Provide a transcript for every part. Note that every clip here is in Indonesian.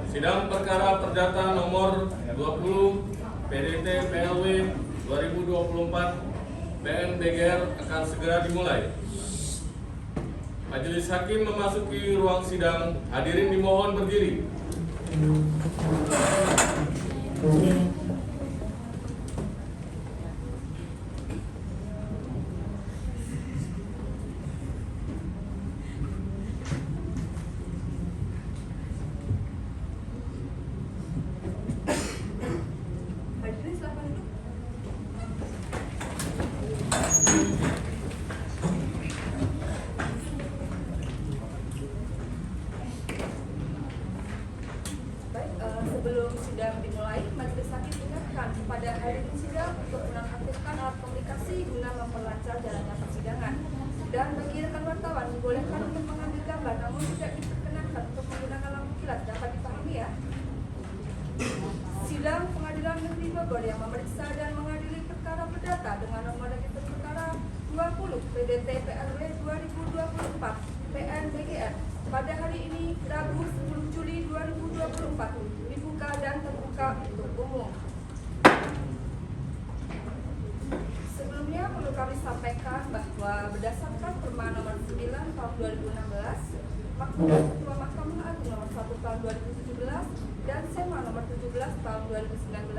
Sidang perkara perdata nomor 20 PDT PLW 2024 PN BGR akan segera dimulai. Majelis Hakim memasuki ruang sidang. Hadirin dimohon berdiri. Sebelum sidang dimulai, Majelis Hakim ingatkan pada hadirin sidang untuk menonaktifkan alat komunikasi guna memperlancar jalannya persidangan. Dan bagi rekan wartawan dibolehkan untuk mengambil gambar, namun tidak diperkenankan untuk menggunakan lampu kilat. Dapat dipahami ya? Sidang Pengadilan Negeri Bogor yang memeriksa dan mengadili perkara perdata dengan nomor register perkara 20 PDT PLW 2024 PN BGR pada hari ini Rabu 10 Juli 2024 dibuka dan terbuka untuk umum. Sebelumnya perlu kami sampaikan bahwa berdasarkan Perma nomor 9 tahun 2016, Maklumat Ketua Mahkamah Agung nomor 1 tahun 2017 dan SEMA nomor 17 tahun 2019,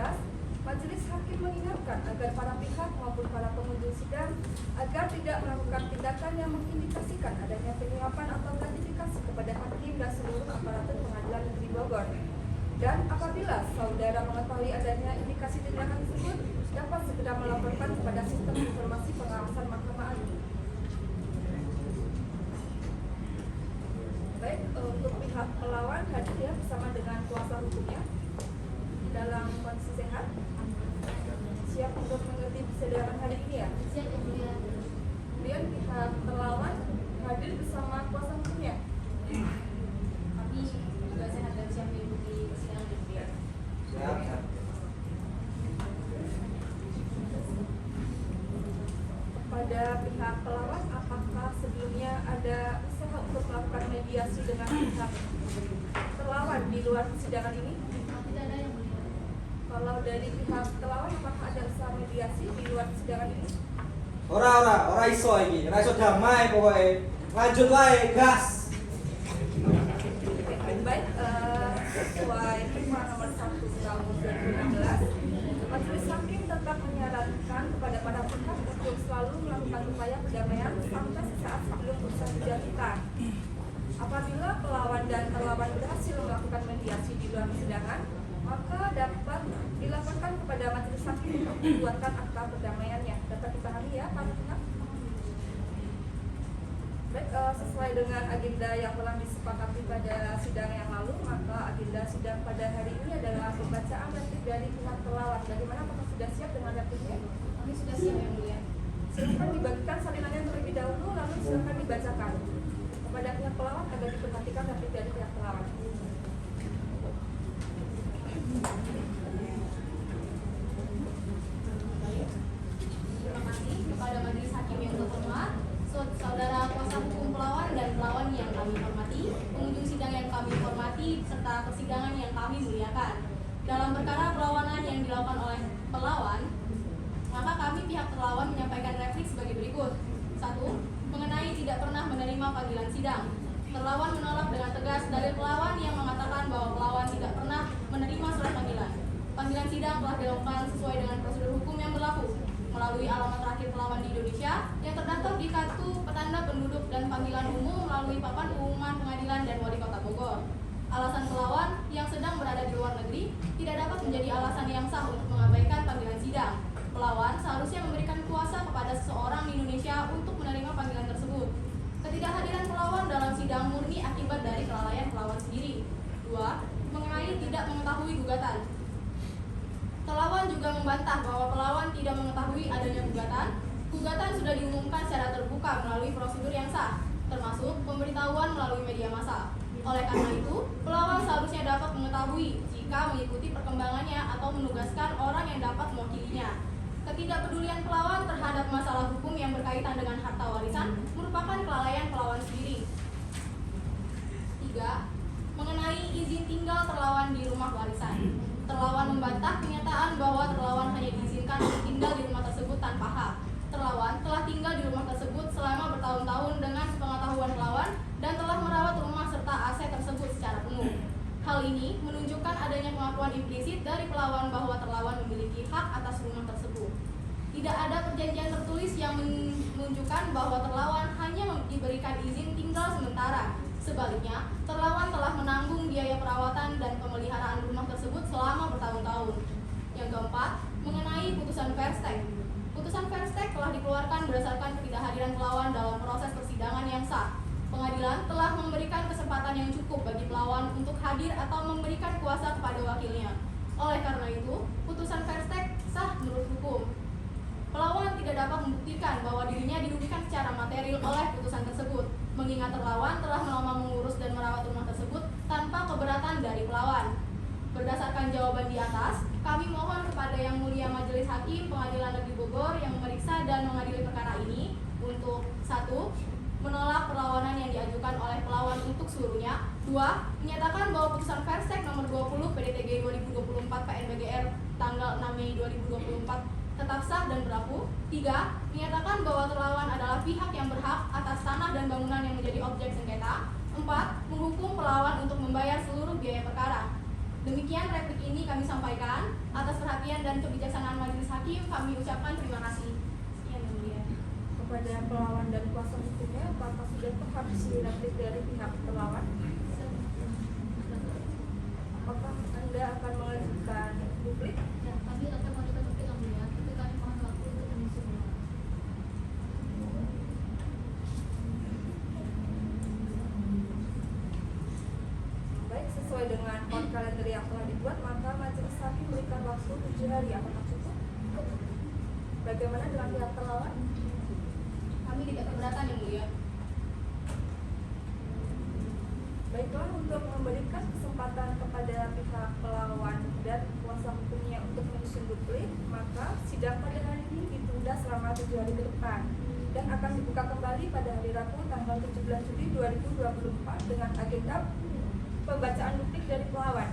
Majelis Hakim mengingatkan agar para pihak maupun para pengunjung sidang agar tidak melakukan tindakan yang mengindikasikan adanya penyuapan atau gratifikasi kepada hakim dan seluruh aparatur Pengadilan Negeri Bogor. Dan apabila saudara mengetahui adanya indikasi tindakan tersebut, dapat segera melaporkan kepada Sistem Informasi Pengawasan Mahkamah Agung. Baik, untuk pihak pelawan hadir ya bersama dengan kuasa hukumnya dalam kondisi sehat. Siap untuk mengerti persidangan hari ini ya? Siap, ya. Kemudian pihak terlawan hadir bersama kuasa hukumnya. Kami juga sehat dan siap mengikuti persidangan ini. Siap. Kepada pihak pelawan, apakah sebelumnya ada usaha untuk melakukan mediasi dengan pihak terlawan di luar persidangan ini? Tidak ada yang mulia. Kalau dari pihak terlawan, apakah ada usaha mediasi di luar persidangan ini? Ora iso iki. Ora iso damai pokoknya. Lanjut wae, gas. Baik, sesuai Perma nomor 1 tahun 2016, Majelis Hakim tetap menyarankan kepada para pihak untuk selalu melakukan upaya perdamaian sampai sesaat sebelum putusan dijatuhkan. Apabila pelawan dan terlawan berhasil melakukan mediasi di luar persidangan, maka dapat dilaporkan kepada Majelis Hakim untuk dibuatkan akta perdamaiannya. Dapat dipahami ya para pihak? Baik, sesuai dengan agenda yang telah disepakati pada sidang yang lalu, maka agenda sidang pada hari ini adalah pembacaan replik dari pihak terlawan. Bagaimana, apakah sudah siap dengan repliknya? Kami sudah siap yang mulia. Silakan dibagikan salinannya terlebih dahulu, lalu silakan dibacakan kepada pihak pelawan agar diperhatikan replik dari pihak terlawan. Terima kasih kepada Majelis Hakim yang terhormat, saudara kuasa hukum pelawan dan pelawan yang kami hormati, pengunjung sidang yang kami hormati, serta persidangan yang kami muliakan. Dalam perkara perlawanan yang dilakukan oleh pelawan, maka kami pihak terlawan menyampaikan replik sebagai berikut. 1. Mengenai tidak pernah menerima panggilan sidang. Terlawan menolak dengan tegas dalil pelawan yang mengatakan bahwa pelawan tidak pernah menerima surat panggilan. Panggilan sidang telah dilakukan sesuai dengan prosedur hukum yang berlaku melalui alamat terakhir pelawan di Indonesia yang terdaftar di Kartu Petanda Penduduk dan Panggilan Umum melalui papan pengumuman pengadilan dan wali kota Bogor. Alasan pelawan yang sedang berada di luar negeri tidak dapat menjadi alasan yang sah untuk mengabaikan panggilan gugatan. Terlawan juga membantah bahwa pelawan tidak mengetahui adanya gugatan. Gugatan sudah diumumkan secara terbuka melalui prosedur yang sah, termasuk pemberitahuan melalui media massa. Oleh karena itu, pelawan seharusnya dapat mengetahui jika mengikuti perkembangannya atau menugaskan orang yang dapat mewakilinya. Ketidakpedulian pelawan terhadap masalah hukum yang berkaitan dengan harta warisan merupakan kelalaian pelawan sendiri. 3. Mengenai izin tinggal terlawan di rumah warisan. Terlawan membantah kenyataan bahwa terlawan hanya diizinkan untuk tinggal di rumah tersebut tanpa hak. Terlawan telah tinggal di rumah tersebut selama bertahun-tahun dengan sepengetahuan pelawan dan telah merawat rumah serta aset tersebut secara penuh. Hal ini menunjukkan adanya pengakuan implisit dari pelawan bahwa terlawan memiliki hak atas rumah tersebut. Tidak ada perjanjian tertulis yang menunjukkan bahwa terlawan hanya diberikan izin tinggal sementara. Sebaliknya, terlawan telah menanggung biaya perawatan dan pemeliharaan rumah tersebut selama bertahun-tahun. Yang keempat, mengenai putusan Verstek. Putusan Verstek telah dikeluarkan berdasarkan ketidakhadiran pelawan dalam proses persidangan yang sah. Pengadilan telah memberikan kesempatan yang cukup bagi pelawan untuk hadir atau memberikan kuasa kepada wakilnya. Oleh karena itu, putusan Verstek sah menurut hukum. Pelawan tidak dapat membuktikan bahwa dirinya dirugikan secara material oleh putusan tersebut, mengingat terlawan telah lama mengurus dan merawat rumah tersebut tanpa keberatan dari pelawan. Berdasarkan jawaban di atas, kami mohon kepada Yang Mulia Majelis Hakim Pengadilan Negeri Bogor yang memeriksa dan mengadili perkara ini untuk 1. Menolak perlawanan yang diajukan oleh pelawan untuk seluruhnya. 2. Menyatakan bahwa putusan Verstek nomor 20 PDTG 2024 PNBGR tanggal 6 Mei 2024 tetap sah dan berlaku. 3. Menyatakan bahwa terlawan adalah pihak yang berhak atas tanah dan bangunan yang menjadi objek sengketa. 4. Menghukum pelawan untuk membayar seluruh biaya perkara. Demikian replik ini kami sampaikan. Atas perhatian dan kebijaksanaan Majelis Hakim, kami ucapkan terima kasih. Sekian, Yang Mulia. Kepada pelawan dan kuasa hukumnya, apakah sudah harus direplik dari pihak pelawan? Apakah Anda akan mengajukan publik? Ya, kami akan mengajukan publik, Yang Mulia. Tapi kami mohon waktu untuk mengisi semua. Baik, sesuai dengan kalender yang telah dibuat, maka Majelis Hakim memberikan waktu 7 hari. Apakah cukup? Bagaimana dengan pihak terlawan? Kami tidak keberatan, Yang Mulia. Baiklah, untuk memberikan kesempatan kepada pihak pelawan dan kuasa hukumnya untuk menyusun duplik, maka sidang pada hari ini ditunda selama 7 hari ke depan dan akan dibuka kembali pada hari Rabu tanggal 17 Juli 2024 dengan agenda pembacaan duplik dari pelawan.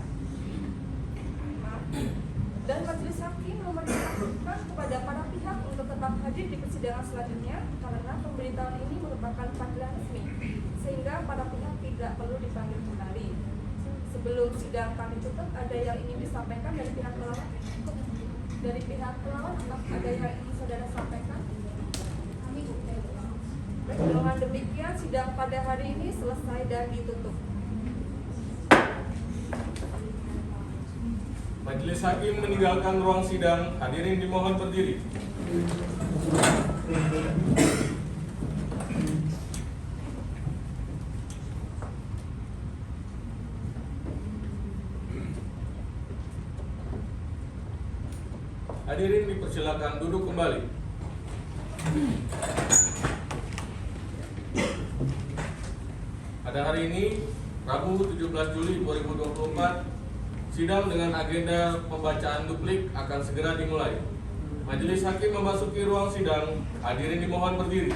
Dan Majelis Hakim memerintahkan kepada para pihak untuk tetap hadir di persidangan selanjutnya karena pemberitahuan ini merupakan panggilan resmi, sehingga para pihak tidak perlu dipanggil kembali. Sebelum sidang kami tutup, ada yang ingin disampaikan dari pihak pelawan? Dari pihak pelawan, ada yang ingin saudara sampaikan? Kami Baik, dengan demikian sidang pada hari ini selesai dan ditutup. Majelis Hakim meninggalkan ruang sidang. Hadirin dimohon berdiri. Hadirin dipersilakan duduk kembali. Pada hari ini, Rabu 17 Juli 2024, sidang dengan agenda pembacaan duplik akan segera dimulai. Majelis Hakim memasuki ruang sidang. Hadirin dimohon berdiri.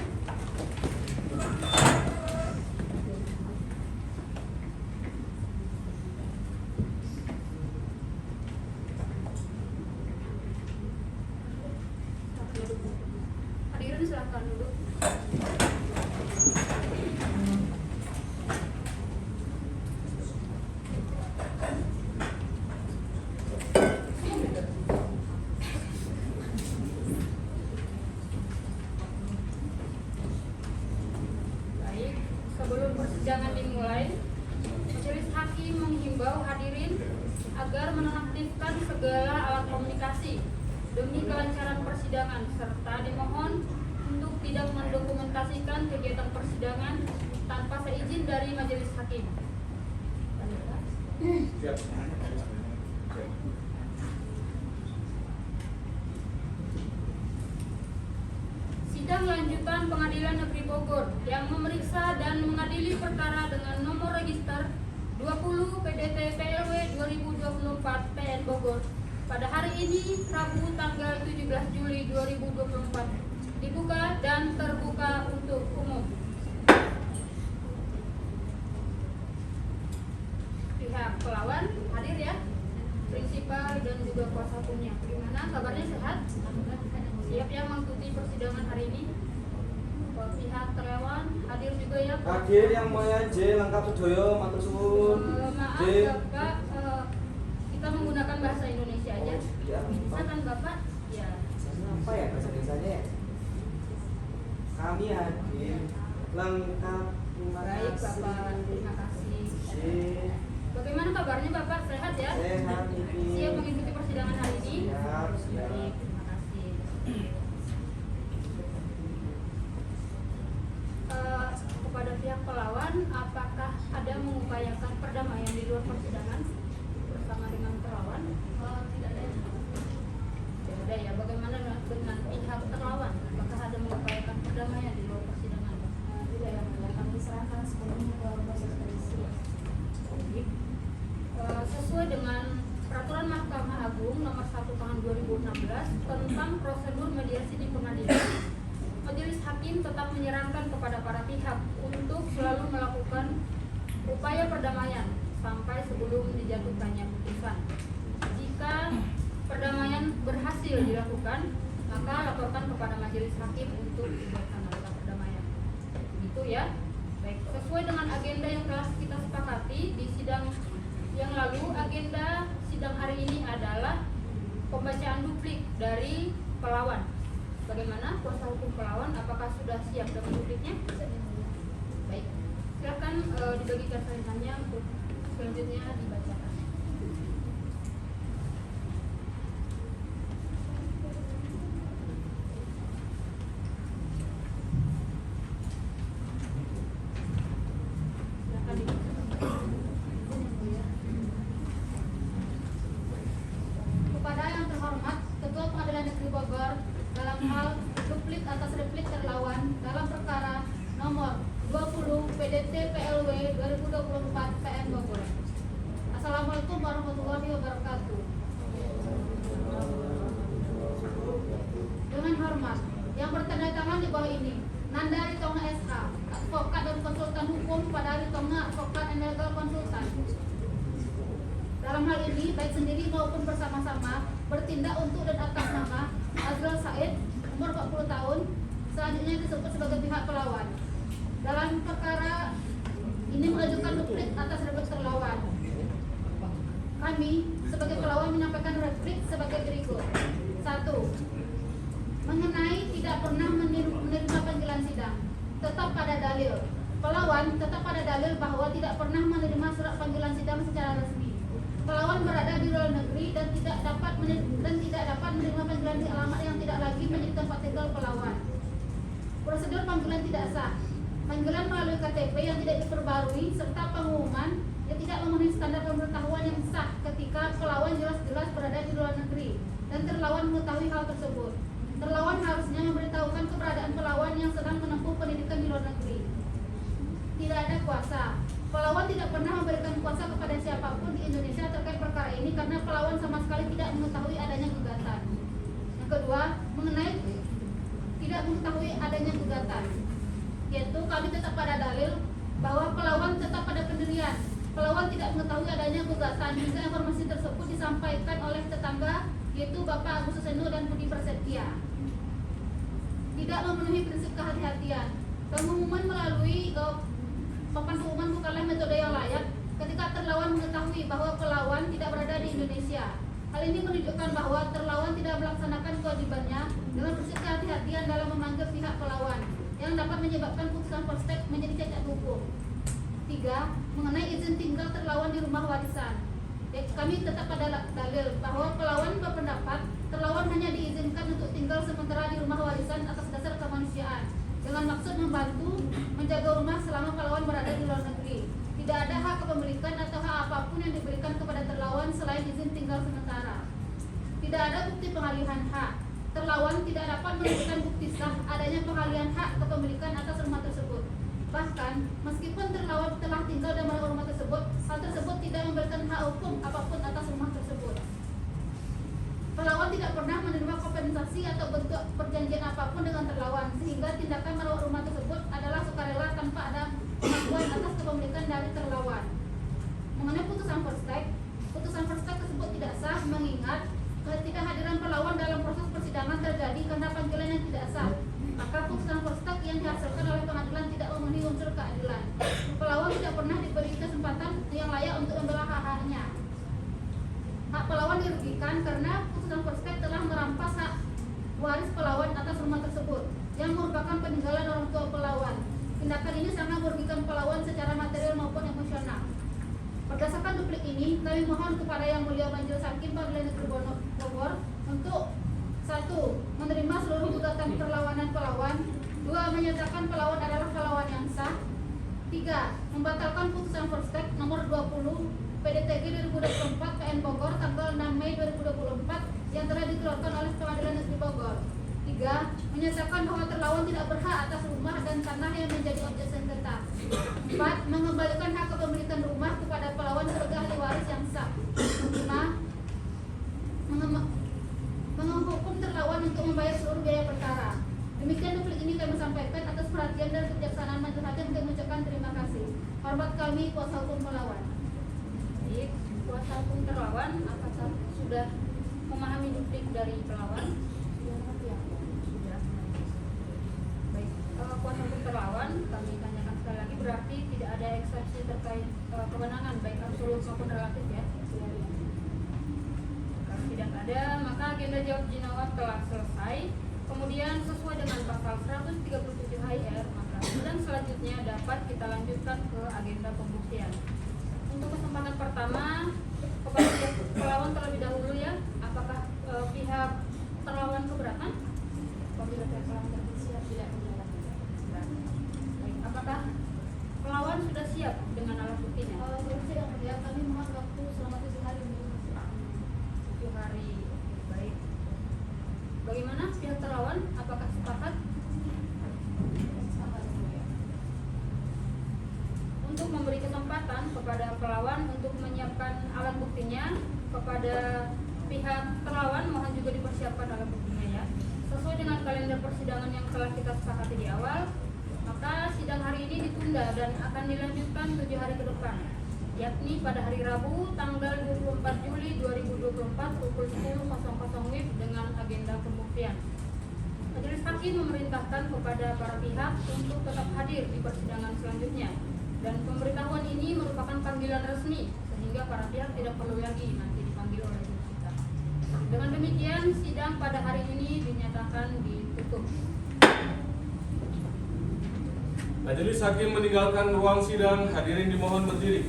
Hadirin silakan duduk. Baik, sebelum persidangan dimulai, Majelis Hakim menghimbau hadirin agar menonaktifkan segala alat komunikasi demi kelancaran persidangan serta dimohon untuk tidak mendokumentasikan kegiatan persidangan tanpa seizin dari Majelis Hakim. Siap. Sidang lanjutan Pengadilan Negeri Bogor yang memeriksa dan mengadili perkara dengan nomor register 20 PDT PLW 2024 PN Bogor pada hari ini Rabu tanggal 17 Juli 2024 dibuka dan terbuka untuk umum. Pihak pelawan hadir ya, prinsipal dan juga kuasa hukumnya. Gimana kabarnya, sehat? Siap ya mengikuti persidangan hari ini? Pihak terlawan hadir juga ya Pak? Hadir yang mulia J lengkap sedoyo, matur suwun. Maaf J. Bapak, kita menggunakan bahasa Indonesia aja. Ya, Bisa kan Bapak? Ya. apa ya bahasa Indonesia ya? Kami hadir lengkap. Terima Baik kasih. Bapak, terima kasih. J. Bagaimana kabarnya Bapak? Sehat ya? Sehat ini. Siap mengikuti persidangan hari ini? Siap, Baik, siap. terima kasih. Kepada pihak pelawan, apakah ada mengupayakan perdamaian di luar persidangan bersama dengan terlawan? Tidak ada. Tidak ada ya. Bagaimana dengan pihak terlawan? Apakah ada mengupayakan perdamaian di luar persidangan? Tidak ya. Kami serahkan sebelumnya ke proses polisi. Sesuai dengan Peraturan Mahkamah Agung Nomor 1 Tahun 2016 tentang prosedur mediasi di pengadilan, Majelis Hakim tetap menyarankan kepada para pihak untuk selalu melakukan upaya perdamaian sampai sebelum dijatuhkannya putusan. Jika perdamaian berhasil dilakukan, maka laporkan kepada Majelis Hakim untuk dibuatkan nota perdamaian. Begitu ya. Baik, sesuai dengan agenda yang telah kita sepakati di sidang yang lalu, agenda sidang hari ini adalah pembacaan duplik dari pelawan. Bagaimana kuasa hukum pelawan? Apakah sudah siap dengan dupliknya? Baik, silakan dibagikan salinan untuk selanjutnya dibacakan. Silakan dibacakan. Kepada yang terhormat Ketua Pengadilan Negeri Bogor dalam hal duplik atas replik terlawan dalam perkara nomor 20 PDT PLW 2024 PN Bogor. Assalamualaikum warahmatullahi wabarakatuh. Dengan hormat yang bertanda tangan di bawah ini, Nanda Ritonga SH, advokat dan konsultan hukum pada Ritonga Advokat and Legal Konsultan. Dalam hal ini, baik sendiri maupun bersama-sama bertindak untuk dan atas nama Azrul Said, umur 40 tahun, selanjutnya disebut sebagai pihak pelawan. Dalam perkara ini mengajukan duplik atas replik terlawan. Kami sebagai pelawan menyampaikan replik sebagai berikut. 1. Mengenai tidak pernah menerima panggilan sidang, tetap pada dalil. Pelawan tetap pada dalil bahwa tidak pernah menerima surat panggilan sidang secara resmi. Pelawan berada di luar negeri dan tidak dapat menerima panggilan di alamat yang tidak lagi menjadi tempat tinggal pelawan. Prosedur panggilan tidak sah. Panggilan melalui KTP yang tidak diperbarui serta pengumuman yang tidak memenuhi standar pemberitahuan yang sah ketika pelawan jelas-jelas berada di luar negeri dan terlawan mengetahui hal tersebut. Terlawan harusnya memberitahukan keberadaan pelawan yang sedang menempuh pendidikan di luar negeri. Tidak ada kuasa. Pelawan tidak pernah memberikan kuasa kepada siapapun di Indonesia terkait perkara ini karena pelawan sama sekali tidak mengetahui adanya gugatan. Yang kedua, mengenai tidak mengetahui adanya gugatan, yaitu kami tetap pada dalil bahwa pelawan tetap pada pendirian. Pelawan tidak mengetahui adanya gugatan hingga informasi tersebut disampaikan oleh tetangga, yaitu Bapak Agus Suseno dan Budi Prasetya. Tidak memenuhi prinsip kehati-hatian. Pengumuman melalui papan pengumuman bukanlah metode yang layak ketika terlawan mengetahui bahwa pelawan tidak berada di Indonesia. Hal ini menunjukkan bahwa terlawan tidak melaksanakan kewajibannya dengan prinsip kehati-hatian dalam memanggil pihak pelawan yang dapat menyebabkan putusan Polsek menjadi cacat hukum. 3. Mengenai izin tinggal terlawan di rumah warisan. Kami tetap pada dalil bahwa pelawan berpendapat terlawan hanya diizinkan untuk tinggal sementara di rumah warisan atas dasar kemanusiaan dengan maksud membantu menjaga rumah selama pelawan berada di luar negeri. Tidak ada hak kepemilikan atau hak apapun yang diberikan kepada terlawan selain izin tinggal Tidak ada bukti pengalihan hak. Terlawan tidak dapat menunjukkan bukti sah adanya pengalihan hak kepemilikan atas rumah tersebut. Bahkan, meskipun terlawan telah tinggal dalam rumah tersebut, hal tersebut tidak memberikan hak hukum apapun atas rumah tersebut. Terlawan tidak pernah menerima kompensasi atau bentuk perjanjian apapun dengan terlawan, sehingga tindakan merawat rumah tersebut adalah sukarela tanpa ada pengakuan atas kepemilikan dari terlawan. Mengenai putusan Perstek tersebut tidak sah mengingat ketidakhadiran terlawan dalam proses persidangan terjadi karena panggilan yang tidak sah. Maka putusan Perstek yang dihasilkan oleh pengadilan tidak memenuhi unsur keadilan. Pelawan tidak pernah diberi kesempatan yang layak untuk membela hak-haknya. Hak pelawan dirugikan karena putusan Perstek telah merampas hak waris pelawan atas rumah tersebut yang merupakan peninggalan orang tua pelawan. Tindakan ini sangat merugikan pelawan secara material maupun emosional. Berdasarkan duplik ini, kami mohon kepada Yang Mulia Majelis Hakim Pengadilan Negeri Bogor untuk 1. Menerima seluruh gugatan perlawanan pelawan. 2. Menyatakan pelawan adalah pelawan yang sah. 3. Membatalkan putusan Perstek nomor 20 PDTG 2024 PN Bogor tanggal 6 Mei 2024 yang telah dikeluarkan oleh Pengadilan Negeri Bogor. 3. Menyatakan bahwa terlawan tidak berhak atas rumah dan tanah yang menjadi objek sengketa. 4. Mengembalikan hak kepemilikan rumah kepada pelawan sebagai ahli waris yang sah. 5. Menghukum terlawan untuk membayar seluruh biaya perkara. Demikian duplik ini kami sampaikan atas perhatian dan kebijaksanaan majelis hakim. Kami mengucapkan terima kasih. Hormat kami kuasa hukum pelawan. Baik, kuasa hukum terlawan apakah sudah memahami duplik dari pelawan? Sudah. Baik, kuasa hukum terlawan kami tanyakan sekali lagi, berarti tidak ada eksepsi terkait kewenangan baik absolut maupun relatif ya? Kalau tidak ada, maka agenda jawab jinawab telah selesai. Kemudian sesuai dengan pasal 137 HIR, maka sidang selanjutnya dapat kita lanjutkan ke agenda pembuktian. Untuk kesempatan pertama, kepada pihak pelawan terlebih dahulu ya, apakah pihak terlawan keberatan? Apabila pihak pelawan siap tidak menjalankan. Baik, apakah pelawan sudah siap dengan alat buktinya? Kami mohon waktu selama 7 hari. 7 hari, baik. Bagaimana pihak terlawan? Apakah sepakat? Untuk memberi kesempatan kepada pelawan untuk menyiapkan alat buktinya, kepada pihak terlawan mohon juga dipersiapkan alat buktinya ya. Sesuai dengan kalender persidangan yang telah kita sepakati di awal, maka sidang hari ini ditunda dan akan dilanjutkan 7 hari ke depan, yakni pada hari Rabu tanggal 24 Juli 2024 pukul 10.00 WIB dengan agenda pembuktian. Majelis Hakim memerintahkan kepada para pihak untuk tetap hadir di persidangan selanjutnya, dan pemberitahuan ini merupakan panggilan resmi sehingga para pihak tidak perlu lagi nanti dipanggil oleh kita. Dengan demikian sidang pada hari ini dinyatakan ditutup. Majelis Hakim meninggalkan ruang sidang. Hadirin dimohon berdiri.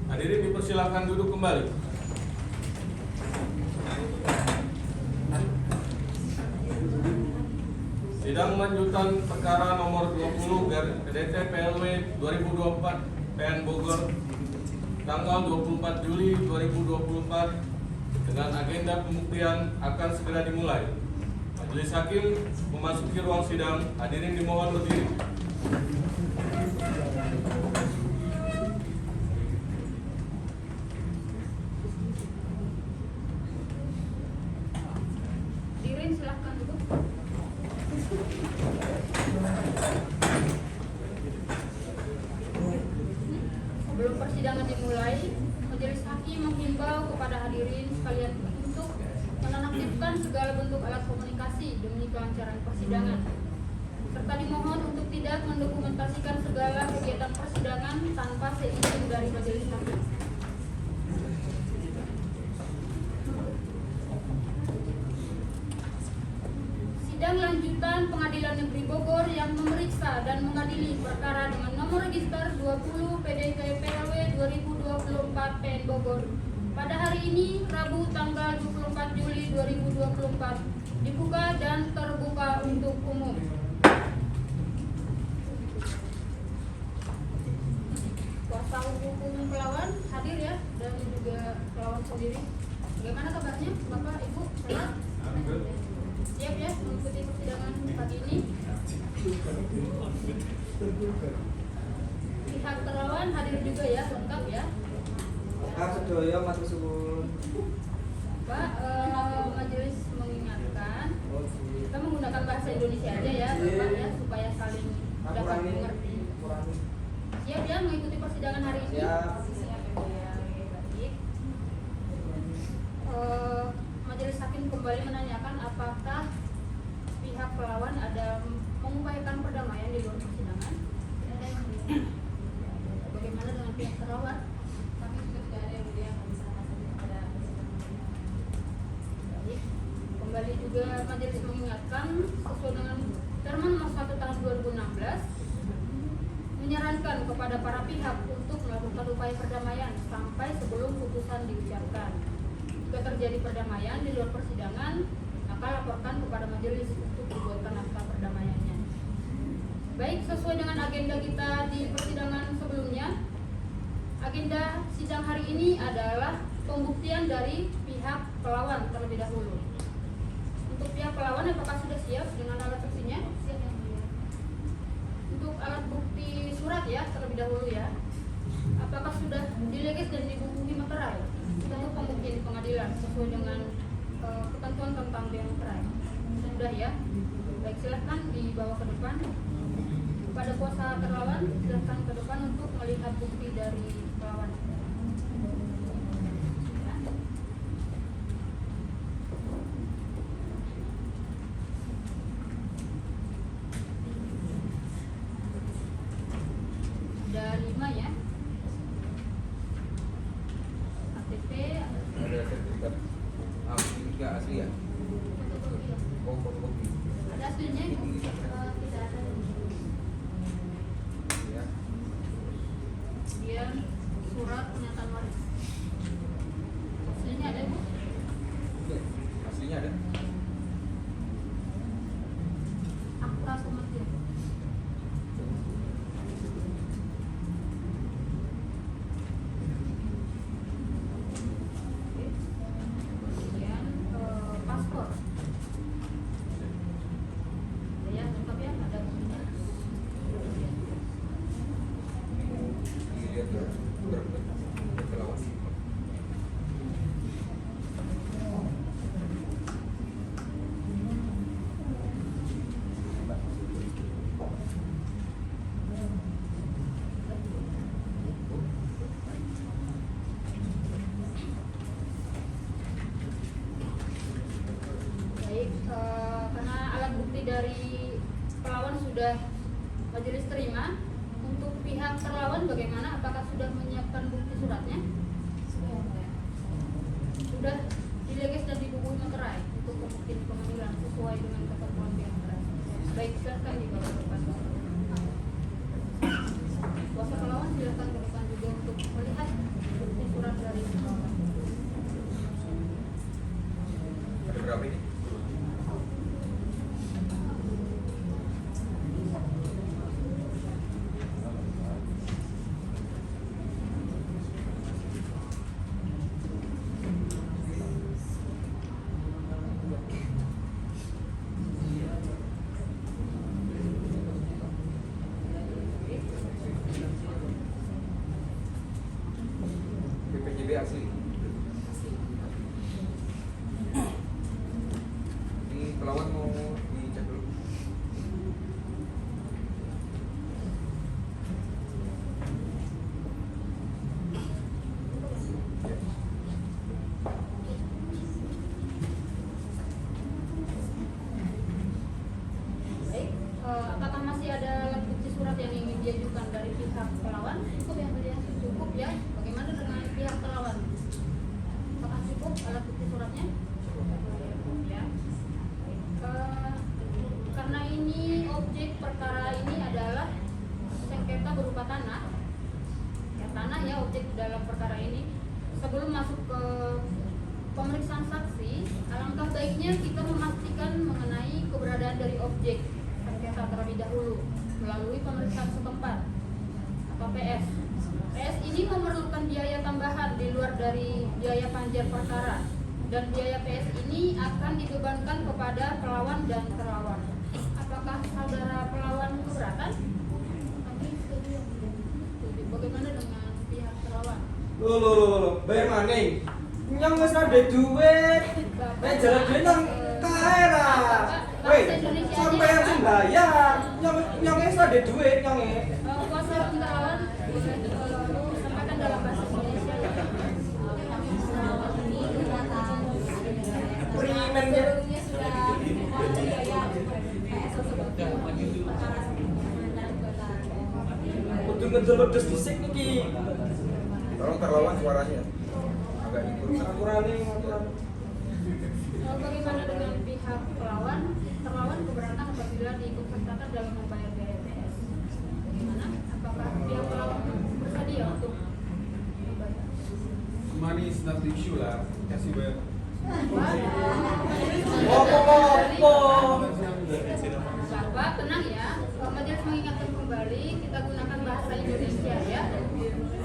Hadirin dipersilakan duduk kembali. Sidang lanjutan perkara nomor 20 PDT PLW 2024 PN Bogor tanggal 24 Juli 2024 dengan agenda pembuktian akan segera dimulai. Majelis Hakim memasuki ruang sidang. Hadirin dimohon berdiri. Hadirin silahkan duduk. Sebelum persidangan dimulai, Majelis Hakim menghimbau kepada hadirin sekalian untuk menonaktifkan segala bentuk alat komunikasi demi kelancaran persidangan, serta dimohon untuk tidak mendokumentasikan segala kegiatan persidangan tanpa seizin dari Majelis Hakim. Sidang lanjutan Pengadilan Negeri Bogor yang memeriksa dan mengadili perkara dengan nomor register 20 PDT PLW 2024 PN Bogor pada hari ini Rabu tanggal 24 Juli 2024 dibuka dan terbuka untuk umum. Kuasa hukum pelawan hadir ya, dan juga pelawan sendiri. Bagaimana kabarnya Bapak Ibu? Sehat? Siap ya mengikuti persidangan pagi ini? Pihak terlawan hadir juga ya, lengkap ya. Lengkap sedoyo matur suwun. Pak, majelis mengingatkan kita menggunakan bahasa Indonesia aja ya Bapak ya, supaya saling dapat mengerti. Siap ya mengikuti persidangan hari ini? Siap. Baik. Majelis hakim kembali menanyakan apakah pihak pelawan ada mengupayakan perdamaian di luar persidangan. Bagaimana dengan pihak terlawan? Kami juga tidak ada yang mulia kami serahkan saja kepada Baik. Kembali juga majelis mengingatkan sesuai dengan Permen Nomor 1 Tahun 2016 menyarankan kepada para pihak untuk melakukan upaya perdamaian sampai sebelum putusan diucapkan. Jika terjadi perdamaian di luar persidangan, maka laporkan kepada majelis untuk dibuatkan akta perdamaiannya. Baik, sesuai dengan agenda kita di persidangan sebelumnya, agenda sidang hari ini adalah pembuktian dari pihak pelawan terlebih dahulu. Untuk pihak pelawan, apakah sudah siap dengan alat buktinya? siap yang mulia. Untuk alat bukti surat ya terlebih dahulu ya. Apakah sudah dilegis dan dibubuhi materai untuk pembuktian di pengadilan sesuai dengan ketentuan tentang bea materai? Sudah ya. Baik, silahkan dibawa ke depan. Kepada kuasa terlawan, silahkan ke depan untuk melihat bukti dari pelawan. Ya. Ada 5 ya. ATP, Ada sertifikat tiga asli ya? fotokopi. Oh, fotokopi. Ada aslinya? Tidak ada. Ya. Kemudian surat pernyataan waris. Aslinya ada Bu? Oke, aslinya ada. Akta kematian. Oke. Kemudian paspor. Ya, lengkap ya, ada buktinya. Dilihat ya. Berlawan. Baik, karena alat bukti dari pelawan sudah majelis terima, untuk pihak terlawan bagaimana? Apakah sudah menyiapkan bukti suratnya? Sudah dilegis dan dibubuhi materai untuk pembuktian di pengadilan sesuai dengan ketentuan bea materai. Baik, silakan dibawa ke depan. Kuasa pelawan silakan ke depan juga untuk melihat bukti surat dari pelawan. Ada berapa ini? BPJB asli. Ini pelawan mau dicek dulu. Ya. Baik, apakah masih ada alat bukti surat yang ingin diajukan dari pihak pelawan? Cukup yang mulia? Cukup ya. Bagaimana dengan pihak terlawan? Apakah cukup alat bukti suratnya? Cukup ya. Karena ini objek perkara ini adalah sengketa berupa tanah. Ya, tanah ya objek dalam perkara ini. Sebelum masuk ke pemeriksaan saksi, alangkah baiknya kita memastikan mengenai keberadaan dari objek sengketa terlebih dahulu melalui pemeriksaan setempat atau PS. PS ini memerlukan biaya tambahan di luar dari biaya panjar perkara, dan biaya PS ini akan dibebankan kepada pelawan dan terlawan. Apakah saudara pelawan keberatan? Bagaimana dengan pihak terlawan? Loh, bayar maning. Nyong wis ada duit. Nek jalan duit nang kae ra. Weh, sampeyan sing bayar. Nyong wis ada duit nyong e. Kuasa hukum terlawan sampaikan dalam bahasa Indonesia ya. Primen ya. Sebelumnya sudah biaya PS tersebut perkara Kudu ngejelodes dhisik niki. Tolong terlawan suaranya agak ikut. Ngapurane. Bagaimana dengan pihak pelawan? Terlawan keberatan apabila diikutsertakan dalam membayar biaya PS. Bagaimana? Apakah pihak pelawan bersedia untuk membayar? Money is not the issue lah. Kasih bayar. Opo. Bapak tenang ya. Majelis mengingatkan kembali kita gunakan bahasa Indonesia ya.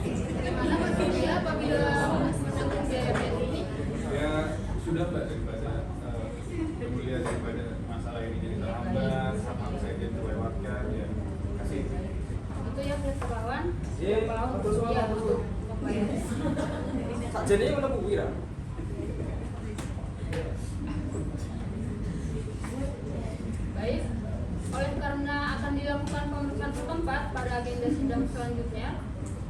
Bagaimana bersedia apabila menanggung biaya PS ini? Ya sudah mbak, daripada kemudian daripada masalah ini jadi terhambat, hak saya jadi terlewatkan, ya kasih. Itu ya pihak terlawan. Iya, Pelawan betul semua, bersedia betul. untuk membayar. Sakjane ngono kuwi ra. Baik, oleh karena akan dilakukan pemeriksaan setempat pada agenda sidang selanjutnya,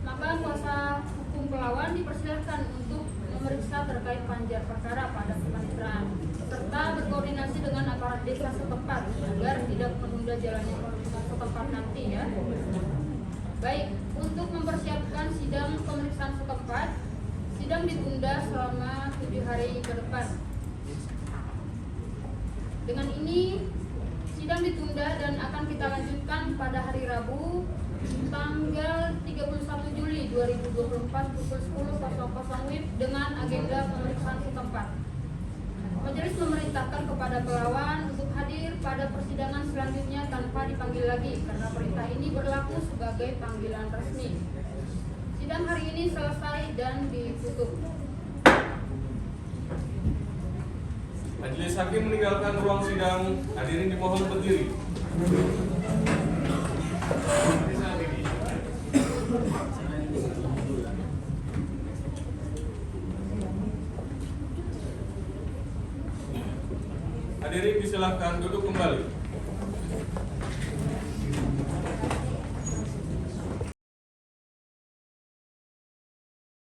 maka kuasa hukum pelawan dipersilakan untuk memeriksa terkait panjar perkara pada kepaniteraan, serta berkoordinasi dengan aparat desa setempat agar tidak menunda jalannya pemeriksaan setempat nanti ya. Baik, untuk mempersiapkan sidang pemeriksaan setempat, sidang ditunda selama 7 hari ke depan. Dengan ini sidang ditunda dan akan kita lanjutkan pada hari Rabu tanggal 31 Juli 2024 pukul 10.00 WIB dengan agenda pemeriksaan setempat. Majelis memerintahkan kepada pelawan untuk hadir pada persidangan selanjutnya tanpa dipanggil lagi karena perintah ini berlaku sebagai panggilan resmi. Sidang hari ini selesai dan ditutup. Majelis hakim meninggalkan ruang sidang. Hadirin dimohon berdiri. Hadirin disilahkan duduk kembali.